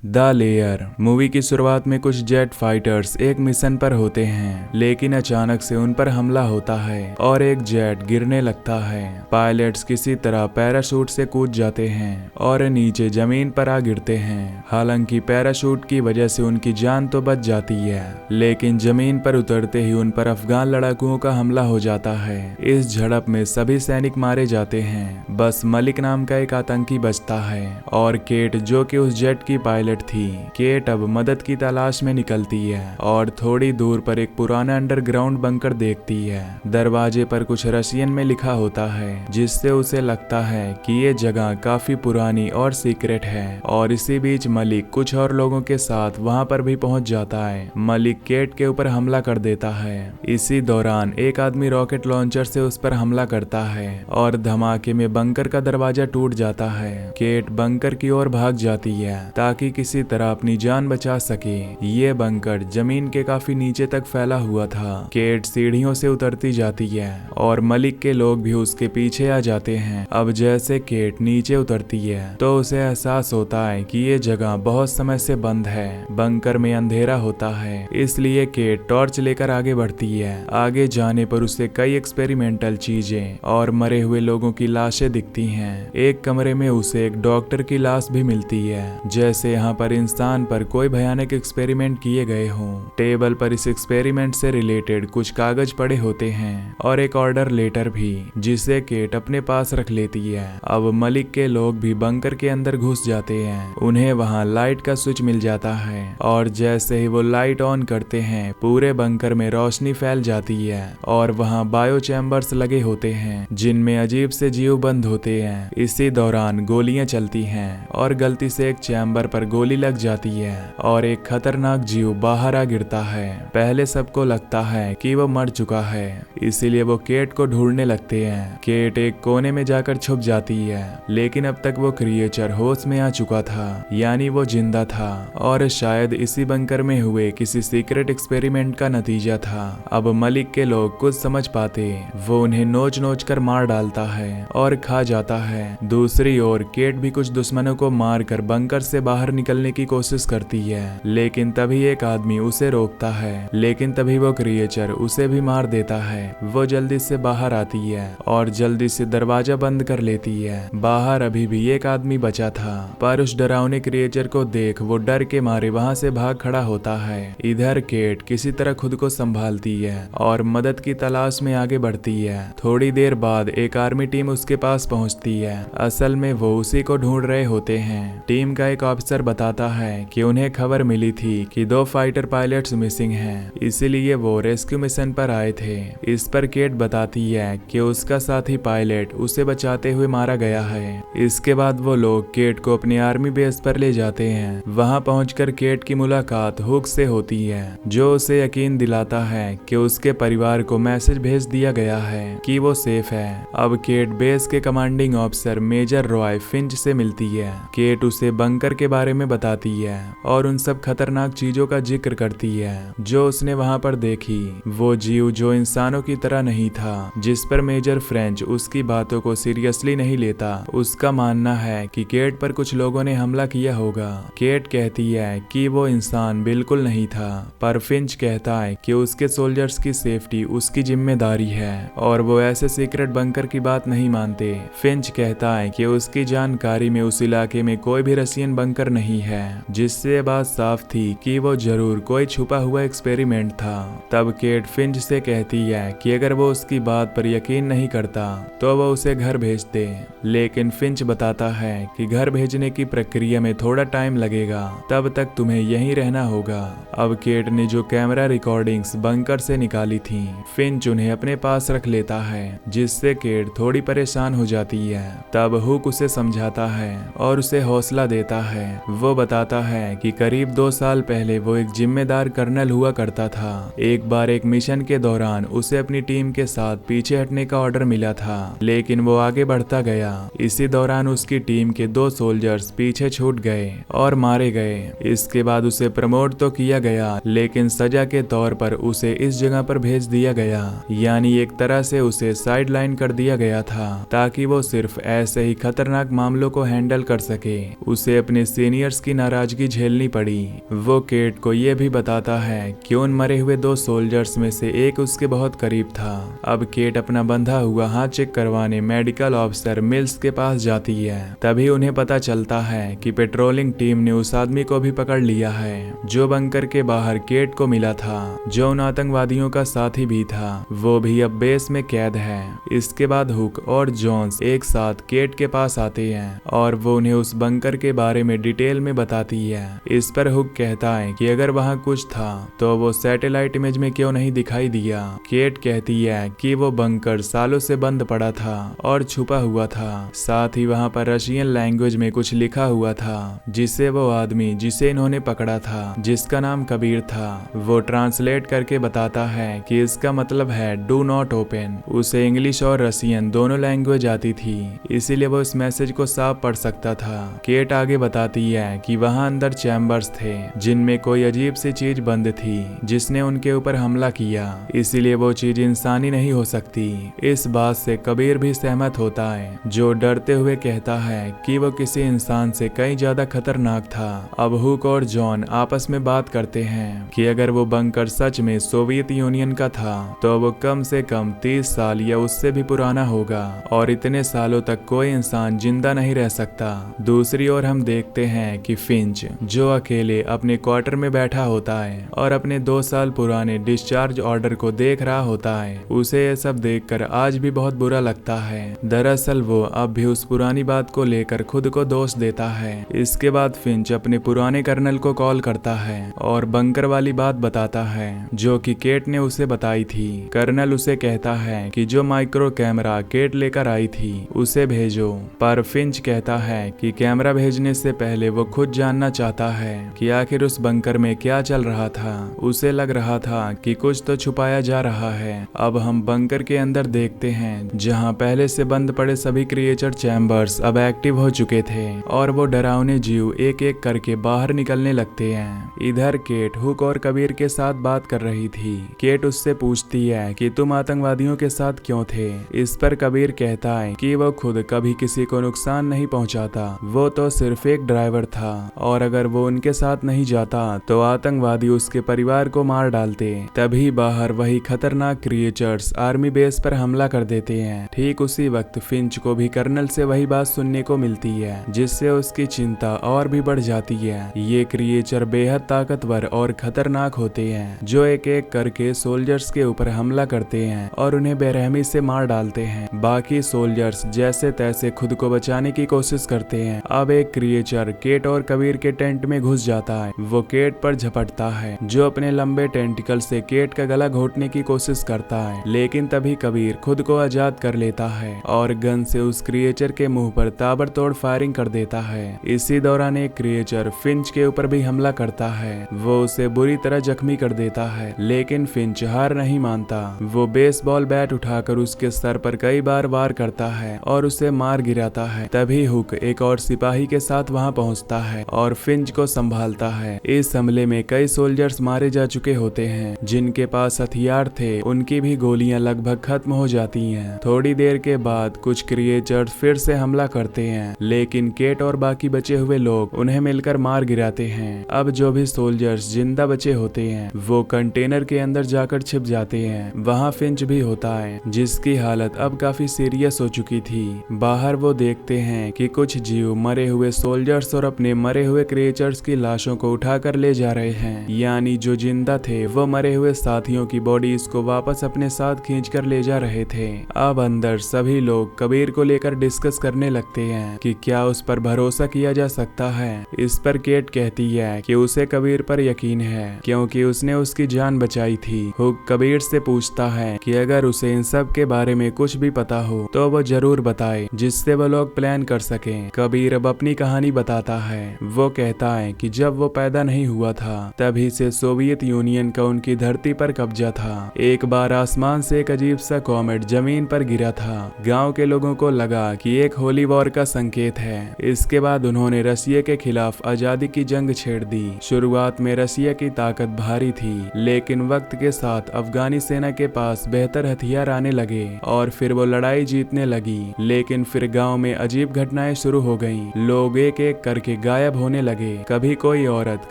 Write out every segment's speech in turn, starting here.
The layer movie की शुरुआत में कुछ जेट फाइटर्स एक मिशन पर होते हैं, लेकिन अचानक से उन पर हमला होता है और एक जेट गिरने लगता है। पायलट्स किसी तरह पैराशूट से कूद जाते हैं और नीचे जमीन पर आ गिरते हैं। हालांकि पैराशूट की वजह से उनकी जान तो बच जाती है, लेकिन जमीन पर उतरते ही उन पर अफगान लड़ाकुओं का हमला हो जाता है। इस झड़प में सभी सैनिक मारे जाते हैं, बस मलिक नाम का एक आतंकी बचता है और केट, जो कि उस जेट की पायलट थी। केट अब मदद की तलाश में निकलती है और थोड़ी दूर पर एक पुराना अंडरग्राउंड बंकर देखती है। दरवाजे पर कुछ रशियन में लिखा होता है, जिससे उसे लगता है कि ये जगह काफी पुरानी और सीक्रेट है। और इसी बीच मलिक कुछ और लोगों के साथ वहां पर भी पहुंच जाता है। मलिक केट के ऊपर हमला कर देता है। इसी दौरान एक आदमी रॉकेट लॉन्चर से उस पर हमला करता है और धमाके में बंकर का दरवाजा टूट जाता है। केट बंकर की ओर भाग जाती है ताकि किसी तरह अपनी जान बचा सके। ये बंकर जमीन के काफी नीचे तक फैला हुआ था। केट सीढ़ियों से उतरती जाती है और मलिक के लोग भी उसके पीछे आ जाते हैं। अब जैसे केट नीचे उतरती है तो उसे एहसास होता है कि ये जगह बहुत समय से बंद है। बंकर में अंधेरा होता है, इसलिए केट टॉर्च लेकर आगे बढ़ती है। आगे जाने पर उसे कई एक्सपेरिमेंटल चीजें और मरे हुए लोगों की लाशें दिखती हैं। एक कमरे में उसे एक डॉक्टर की लाश भी मिलती है, जैसे यहाँ पर इंसान पर कोई भयानक एक्सपेरिमेंट किए गए हों। टेबल पर इस एक्सपेरिमेंट से रिलेटेड कुछ कागज पड़े होते हैं और एक ऑर्डर लेटर भी, जिसे केट अपने पास रख लेती है। अब मलिक के लोग भी बंकर के अंदर घुस जाते हैं। उन्हें वहां लाइट का स्विच मिल जाता है और जैसे ही वो लाइट ऑन करते हैं, पूरे बंकर में रोशनी फैल जाती है और वहां बायो चैम्बर्स लगे होते हैं, जिनमें अजीब से जीव बंद होते हैं। इसी दौरान गोलियां चलती हैं और गलती से एक चैम्बर पर गोली लग जाती है और एक खतरनाक जीव बाहर आ गिरता है। पहले सबको लगता है कि वो मर चुका है, इसीलिए वो केट को ढूंढने लगते हैं। केट एक कोने में जाकर छुप जाती है, लेकिन अब तक वो क्रिएचर होश में आ चुका था, यानी वो जिंदा था और शायद इसी बंकर में हुए किसी सीक्रेट एक्सपेरिमेंट का नतीजा था। अब मलिक के लोग कुछ समझ पाते, वो उन्हें नोच नोच कर मार डालता है और खा जाता है। दूसरी ओर केट भी कुछ दुश्मनों को मार कर बंकर से बाहर निकलने की कोशिश करती है, लेकिन तभी एक आदमी उसे रोकता है। लेकिन तभी वो क्रिएचर उसे भी मार देता है। वो जल्दी से बाहर आती है और जल्दी से दरवाजा बंद कर लेती है। बाहर अभी भी एक आदमी बचा था, पर उस डरावने क्रिएचर को देख वो डर के मारे वहां से भाग खड़ा होता है। इधर केट किसी तरह खुद को संभालती है और मदद की तलाश में आगे बढ़ती है। थोड़ी देर बाद एक आर्मी टीम उसके पास पहुंचती है। असल में वो उसी को ढूंढ रहे होते हैं। टीम का एक ऑफिसर बताता है कि उन्हें खबर मिली थी कि 2 फाइटर पायलट्स मिसिंग हैं, इसीलिए वो रेस्क्यू मिशन पर आए थे। इस पर केट बताती है कि उसका साथी पायलट उसे बचाते हुए मारा गया है। इसके बाद वो लोग केट को अपनी आर्मी बेस पर ले जाते हैं। वहां पहुंचकर केट की मुलाकात हुक से होती है, जो उसे यकीन दिलाता है कि उसके परिवार को मैसेज भेज दिया गया है कि वो सेफ है। अब केट बेस के commanding officer major Roy Finch से मिलती है। केट उसे बंकर के बारे में बताती है और उन सब खतरनाक चीजों का जिक्र करती है जो उसने वहां पर देखी। वो जीव जो इंसानों की तरह नहीं था, जिस पर मेजर फ्रेंच उसकी बातों को सीरियसली नहीं लेता। उसका मानना है कि केट पर कुछ लोगों ने हमला किया होगा। केट कहती है कि वो इंसान बिल्कुल नहीं था, पर फिंच कहता है कि उसके सोल्जर्स की सेफ्टी उसकी जिम्मेदारी है और वो ऐसे सीक्रेट बंकर की बात नहीं मानते। फिंच कहता है कि उसकी जानकारी में उस इलाके में कोई भी रशियन बंकर नहीं है, जिससे बात साफ थी कि वो जरूर कोई छुपा हुआ एक्सपेरिमेंट था। तब केट फिंच से कहती है कि अगर वो उसकी बात पर यकीन नहीं करता तो वो उसे घर भेज दे, लेकिन फिंच बताता है कि घर भेजने की प्रक्रिया में थोड़ा टाइम लगेगा, तब तक तुम्हें यहीं रहना होगा। अब केट ने जो कैमरा रिकॉर्डिंग्स बंकर से निकाली थी, फिंच उन्हें अपने पास रख लेता है, जिससे केट थोड़ी परेशान हो जाती है। तब हुक उसे समझाता है और उसे हौसला देता है। वो बताता है कि करीब 2 साल पहले वो एक जिम्मेदार कर्नल हुआ करता था। एक बार एक मिशन के दौरान उसे अपनी टीम के साथ पीछे हटने का ऑर्डर मिला था, लेकिन वो आगे बढ़ता गया। इसी दौरान उसकी टीम के 2 सोल्जर्स पीछे छूट गए और मारे गए। इसके बाद उसे प्रमोट तो किया गया, लेकिन सजा के तौर पर उसे इस जगह पर भेज दिया गया, यानी एक तरह से उसे साइड लाइन कर दिया गया था, ताकि वो सिर्फ ऐसे ही खतरनाक मामलों को हैंडल कर सके। उसे अपने सीनियर सोल्जर्स की नाराजगी झेलनी पड़ी। वो केट को ये भी बताता है कि उन मरे हुए 2 सोल्जर्स में से एक उसके बहुत करीब था। अब केट अपना बंधा हुआ हाथ चेक करवाने मेडिकल ऑफिसर मिल्स के पास जाती है। तभी उन्हें पता चलता है कि पेट्रोलिंग टीम ने उस आदमी को भी पकड़ लिया है जो बंकर के बाहर केट को मिला था, जो उन आतंकवादियों का साथी भी था। वो भी अब बेस में कैद है। इसके बाद हुक और जॉन्स एक साथ केट के पास आते हैं और वो उन्हें उस बंकर के बारे में डिटेल में बताती है। इस पर हुक कहता है कि अगर वहाँ कुछ था तो वो सैटेलाइट इमेज में क्यों नहीं दिखाई दिया। केट कहती है कि वो बंकर सालों से बंद पड़ा था और छुपा हुआ था। साथ ही वहाँ पर रशियन लैंग्वेज में कुछ लिखा हुआ था जिसे वो आदमी जिसे इन्होंने पकड़ा था, जिसका नाम कबीर था, वो ट्रांसलेट करके बताता है कि इसका मतलब है डू नॉट ओपन। उसे इंग्लिश और रशियन दोनों लैंग्वेज आती थी, इसीलिए वो इस मैसेज को साफ पढ़ सकता था। केट आगे बताती है कि वहाँ अंदर चैम्बर्स थे जिनमें कोई अजीब सी चीज बंद थी जिसने उनके ऊपर हमला किया, इसीलिए वो चीज इंसानी नहीं हो सकती। इस बात से कबीर भी सहमत होता है, जो डरते हुए कहता है कि वो किसी इंसान से कई ज्यादा खतरनाक था। अब हुक और जॉन आपस में बात करते हैं कि अगर वो बंकर सच में सोवियत यूनियन का था तो वो कम से कम 30 साल या उससे भी पुराना होगा और इतने सालों तक कोई इंसान जिंदा नहीं रह सकता। दूसरी ओर हम देखते हैं कि फिंच, जो अकेले अपने क्वार्टर में बैठा होता है और अपने 2 साल पुराने डिस्चार्ज ऑर्डर को देख रहा होता है, उसे ये सब देखकर आज भी बहुत बुरा लगता है। दरअसल वो अब भी उस पुरानी बात को लेकर खुद को दोष देता है। इसके बाद फिंच अपने पुराने कर्नल को कॉल करता है और बंकर वाली बात बताता है जो कि केट ने उसे बताई थी। कर्नल उसे कहता है कि जो माइक्रो कैमरा केट लेकर आई थी उसे भेजो, पर फिंच कहता है कि कैमरा भेजने से पहले वो खुद जानना चाहता है कि आखिर उस बंकर में क्या चल रहा था। उसे लग रहा था कि कुछ तो छुपाया जा रहा है। अब हम बंकर के अंदर देखते हैं जहां पहले से बंद पड़े सभी क्रिएचर चैम्बर्स अब एक्टिव हो चुके थे और वो डरावने जीव एक एक करके बाहर निकलने लगते हैं। इधर केट हुक और कबीर के साथ बात कर रही थी। केट उससे पूछती है कि तुम आतंकवादियों के साथ क्यों थे। इस पर कबीर कहता है कि वो खुद कभी किसी को नुकसान नहीं पहुंचाता, वो तो सिर्फ एक ड्राइवर था और अगर वो उनके साथ नहीं जाता तो आतंकवादी उसके परिवार को मार डालते। तभी बाहर वही खतरनाक क्रिएचर्स आर्मी बेस पर हमला कर देते हैं। ठीक उसी वक्त फिंच को भी कर्नल से वही बात सुनने को मिलती है, जिससे उसकी चिंता और भी बढ़ जाती है। ये क्रिएचर बेहद ताकतवर और खतरनाक होते हैं जो एक एक करके सोल्जर्स के ऊपर हमला करते हैं और उन्हें बेरहमी से मार डालते हैं। बाकी सोल्जर्स जैसे तैसे खुद को बचाने की कोशिश करते हैं। अब एक क्रिएचर केट और कबीर के टेंट में घुस जाता है। वो केट पर झपटता है जो अपने लंबे टेंटिकल से केट का गला घोटने की कोशिश करता है, लेकिन तभी कबीर खुद को आजाद कर लेता है और गन से उस क्रिएचर के मुंह पर ताबड़तोड़ फायरिंग कर देता है। इसी दौरान एक क्रिएचर फिंच के ऊपर भी हमला करता है। वो उसे बुरी तरह जख्मी कर देता है, लेकिन फिंच हार नहीं मानता। वो बेसबॉल बैट उठाकर उसके सर पर कई बार वार करता है और उसे मार गिराता है। तभी हुक एक और सिपाही के साथ वहां पहुंचता है और फिंच को संभालता है। इस हमले में कई सोल्जर्स मारे जा चुके होते हैं। जिनके पास हथियार थे उनकी भी गोलियां लगभग खत्म हो जाती हैं। थोड़ी देर के बाद कुछ क्रिएचर्स फिर से हमला करते हैं, लेकिन केट और बाकी बचे हुए लोग उन्हें मिलकर मार गिराते हैं। अब जो भी सोल्जर्स जिंदा बचे होते हैं वो कंटेनर के अंदर जाकर छिप जाते हैं। वहाँ फिंच भी होता है जिसकी हालत अब काफी सीरियस हो चुकी थी। बाहर वो देखते हैं कि कुछ जीव मरे हुए सोल्जर्स और अपने मरे हुए क्रिएचर्स की लाशों को उठाकर ले जा रहे हैं, यानी जो जिंदा थे वो मरे हुए साथियों की बॉडीज को वापस अपने साथ खींचकर ले जा रहे थे। अब अंदर सभी लोग कबीर को लेकर डिस्कस करने लगते हैं कि क्या उस पर भरोसा किया जा सकता है। इस पर केट कहती है कि उसे कबीर पर यकीन है क्योंकि उसने उसकी जान बचाई थी। हुक कबीर से पूछता है कि अगर उसे इन सब के बारे में कुछ भी पता हो तो वो जरूर बताए, जिससे वो लोग प्लान कर सकें। कबीर अब अपनी कहानी बताता है। वो कहता है कि जब वो पैदा नहीं हुआ था तभी से सोवियत यूनियन का उनकी धरती पर कब्जा था। एक बार आसमान से एक अजीब सा कॉमेट जमीन पर गिरा था। गांव के लोगों को लगा कि एक होली वॉर का संकेत है। इसके बाद उन्होंने रसिया के खिलाफ आजादी की जंग छेड़ दी। शुरुआत में रसिया की ताकत भारी थी, लेकिन वक्त के साथ अफगानी सेना के पास बेहतर हथियार आने लगे और फिर वो लड़ाई जीतने लगी। लेकिन फिर गांव में अजीब घटनाएं शुरू हो गईं। लोग एक एक करके गायब होने लगे। कभी कोई औरत,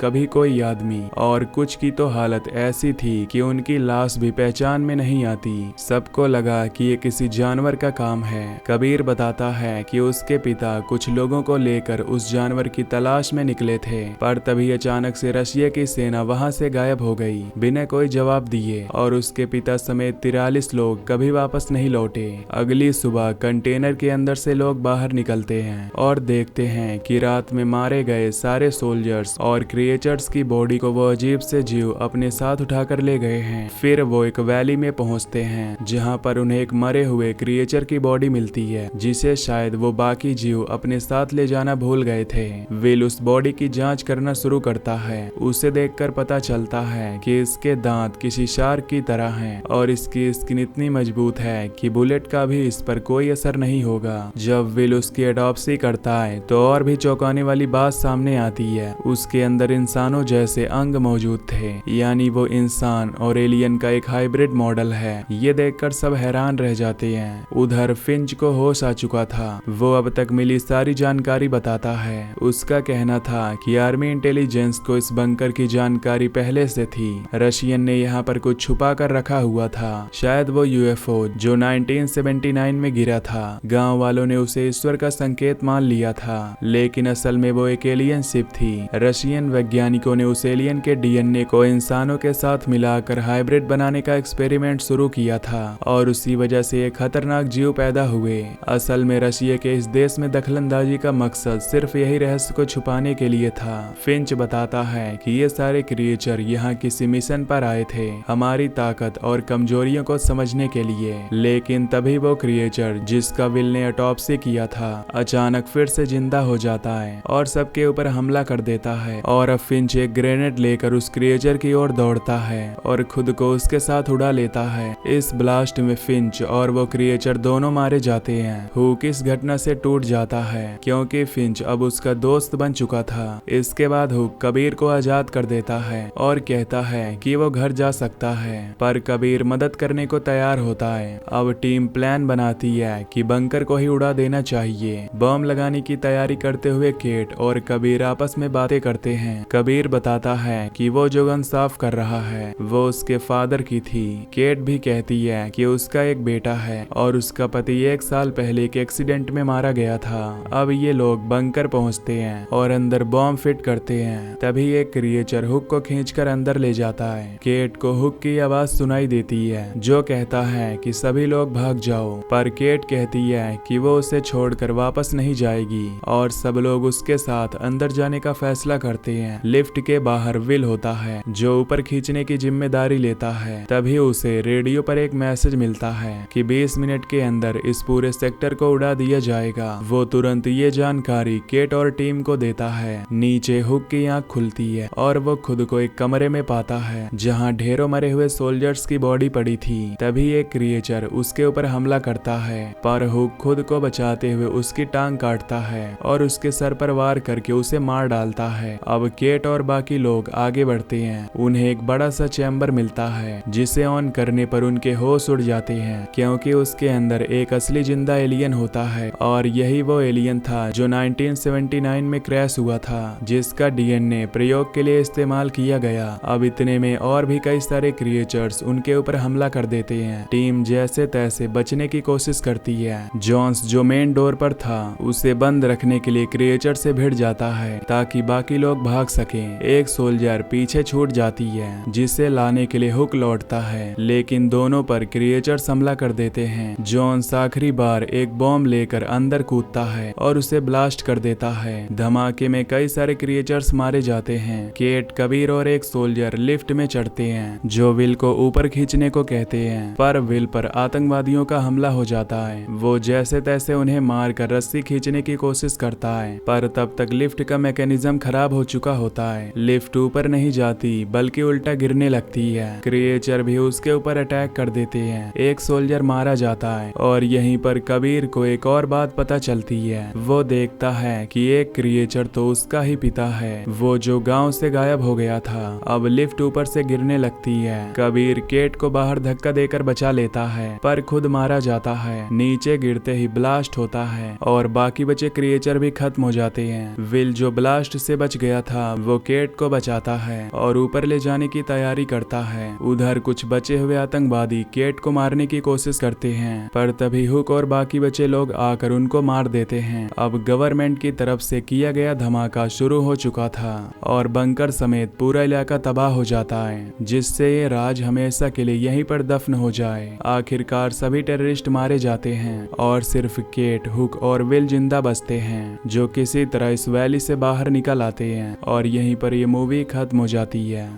कभी कोई आदमी, और कुछ की तो हालत ऐसी थी कि उनकी लाश भी पहचान में नहीं आती। सबको लगा कि ये किसी जानवर का काम है। कबीर बताता है कि उसके पिता कुछ लोगों को लेकर उस जानवर की तलाश में निकले थे, पर तभी अचानक से रशिया की सेना वहां से गायब हो गई बिना कोई जवाब दिए, और उसके पिता समेत 43 लोग कभी वापस नहीं लौटे। अगली सुबह कंटेनर के अंदर से लोग बाहर निकलते हैं और देखते हैं कि रात में मारे गए सारे सोल्जर्स और क्रिएचर्स की बॉडी को वो अजीब से जीव अपने साथ उठाकर ले गए हैं। फिर वो एक वैली में पहुंचते हैं जहां पर उन्हें एक मरे हुए क्रिएचर की बॉडी मिलती है, जिसे शायद वो बाकी जीव अपने साथ ले जाना भूल गए थे। विल उस बॉडी की जांच करना शुरू करता है। उसे देखकर पता चलता है कि इसके दांत किसी शार्क की तरह हैं और इसकी स्किन इतनी मजबूत है कि बुलेट का भी इस पर कोई असर नहीं होगा। जब विल उसकी ऑटोप्सी करता है तो और भी चौंकाने वाली बात सामने आती है। उसके अंदर इंसानों जैसे अंग मौजूद थे, यानी वो इंसान और एलियन का एक हाइब्रिड मॉडल है। ये देखकर सब हैरान रह जाते हैं। उधर फिंच को होश आ चुका था। वो अब तक मिली सारी जानकारी बताता है। उसका कहना था कि आर्मी इंटेलिजेंस को इस बंकर की जानकारी पहले से थी। रशियन ने यहाँ पर कुछ छुपा कर रखा हुआ था, शायद वो यूएफओ जो 1979 में गिरा था। गांव वालों ने उसे ईश्वर का संकेत मान लिया था, लेकिन असल में वो एक एलियन शिप थी। रशियन वैज्ञानिकों ने उस एलियन के डीएनए को इंसानों के साथ मिलाकर हाइब्रिड बनाने का एक्सपेरिमेंट शुरू किया था, और उसी वजह से एक खतरनाक जीव पैदा हुए। असल में रशिया के इस देश में दखलंदाजी का मकसद सिर्फ यही रहस्य को छुपाने के लिए था। फिंच बताता है कि ये सारे क्रिएचर यहाँ किसी मिशन पर आए थे, हमारी ताकत और कमजोरियों को समझने के लिए। लेकिन तभी वो क्रिएचर जिसका विल ने ऑटोप्सी किया था अचानक फिर से जिंदा हो जाता है और सबके ऊपर हमला कर देता है। और अब फिंच एक ग्रेनेड लेकर उस क्रिएचर की ओर दौड़ता है और खुद को उसके साथ उड़ा लेता है। इस ब्लास्ट में फिंच और वो क्रिएचर दोनों मारे जाते हैं। हुक इस घटना से टूट जाता है क्योंकि फिंच अब उसका दोस्त बन चुका था। इसके बाद हुक कबीर को आजाद कर देता है और कहता है कि वो घर जा सकता है, पर कबीर मदद करने को तैयार होता है। अब टीम प्लान बनाती है कि बंकर को ही उड़ा देना चाहिए। बम लगाने की तैयारी करते हुए केट और कबीर आपस में बातें करते हैं। कबीर बताता है कि वो जो गन साफ कर रहा है वो उसके फादर की थी। केट भी कहती है कि उसका एक बेटा है और उसका पति 1 साल पहले एक एक्सीडेंट में मारा गया था। अब ये लोग बंकर पहुंचते हैं और अंदर बॉम्ब फिट करते हैं। तभी एक क्रिएचर हुक को खींचकर अंदर ले जाता है। केट को हुक की आवाज सुनाई देती है जो कहता है कि सभी लोग भाग जाओ, पर केट कहती है कि वो उसे छोड़कर वापस नहीं जाएगी और सब लोग उसके साथ अंदर जाने का फैसला करते हैं। लिफ्ट के बाहर विल होता है जो ऊपर खींचने की जिम्मेदारी लेता है। तभी उसे रेडियो पर एक मैसेज मिलता है कि 20 मिनट के अंदर इस पूरे सेक्टर को उड़ा दिया जाएगा। वो तुरंत ये जानकारी केट और टीम को देता है। नीचे हुक की आंख खुलती है और वो खुद को एक कमरे में पाता है जहां ढेरों मरे हुए सोल्जर्स की बॉडी पड़ी थी। तभी एक क्रिएचर उसके ऊपर हमला करता है, पर हुक खुद को बचाते हुए उसकी टांग काटता है और उसके सर पर वार करके उसे मार डालता है। अब केट और बाकी लोग आगे बढ़ते हैं। उन्हें एक बड़ा सा चैम्बर मिलता है जिसे ऑन करने पर उनके होश उड़ जाते हैं क्योंकि उसके अंदर एक असली जिंदा एलियन होता है, और यही वो एलियन था जो 1979 में क्रैश हुआ था, जिसका डीएनए प्रयोग के लिए इस्तेमाल किया गया। अब इतने में और भी कई सारे क्रिएचर्स उनके ऊपर हमला कर देते हैं। टीम जैसे तैसे बचने की कोशिश करती है। जॉन्स जो मेन डोर पर था उसे बंद रखने के लिए क्रिएचर से भिड़ जाता है ताकि बाकी लोग भाग सकें। एक सोल्जर पीछे छूट जाती है जिसे लाने के लिए हुक लौटता है, लेकिन दोनों पर क्रिएचर्स हमला कर देते हैं। जॉन्स आखिरी बार एक बॉम्ब लेकर अंदर कूदता है और उसे ब्लास्ट कर देता है। धमाके में कई सारे क्रिएचर्स मारे जाते हैं। केट, कबीर और एक सोल्जर लिफ्ट में चढ़ते हैं जो विल को ऊपर खींचने को कहते हैं, पर विल पर आतंकवादियों का हमला हो जाता है। वो जैसे तैसे उन्हें मारकर रस्सी खींचने की कोशिश करता है, पर तब तक लिफ्ट का मैकेनिज्म खराब हो चुका होता है। लिफ्ट ऊपर नहीं जाती बल्कि उल्टा गिरने लगती है। क्रिएचर भी उसके ऊपर अटैक कर देते हैं। एक सोल्जर मारा जाता है और यहीं पर कबीर को एक और बात पता चलती है। वो देखता है कि एक क्रिएचर तो उसका ही पिता है, वो जो गांव से गायब हो गया था। अब लिफ्ट ऊपर से गिरने लगती है। कबीर केट को बाहर धक्का देकर बचा लेता है, पर खुद मारा जाता है। नीचे गिरते ही ब्लास्ट होता है और बाकी बचे क्रिएचर भी खत्म हो जाते हैं। हैं। विल जो ब्लास्ट से बच गया था वो केट को बचाता है और ऊपर ले जाने की तैयारी करता है। उधर कुछ बचे हुए आतंकवादी केट को मारने की कोशिश करते हैं, पर तभी हुक और बाकी बचे लोग आकर उनको मार देते हैं। अब गवर्नमेंट की तरफ से किया गया धमाका शुरू हो चुका था और बंकर समेत पूरा इलाका तबाह हो जाता है, जिससे ये राज हमेशा के लिए यहीं पर दफन हो जाए। आखिरकार सभी टेररिस्ट मारे जाते हैं और सिर्फ केट, हुक और विल जिंदा बचते हैं, जो किसी तरह इस वैली से बाहर निकल आते हैं और यहीं पर ये मूवी खत्म हो जाती है।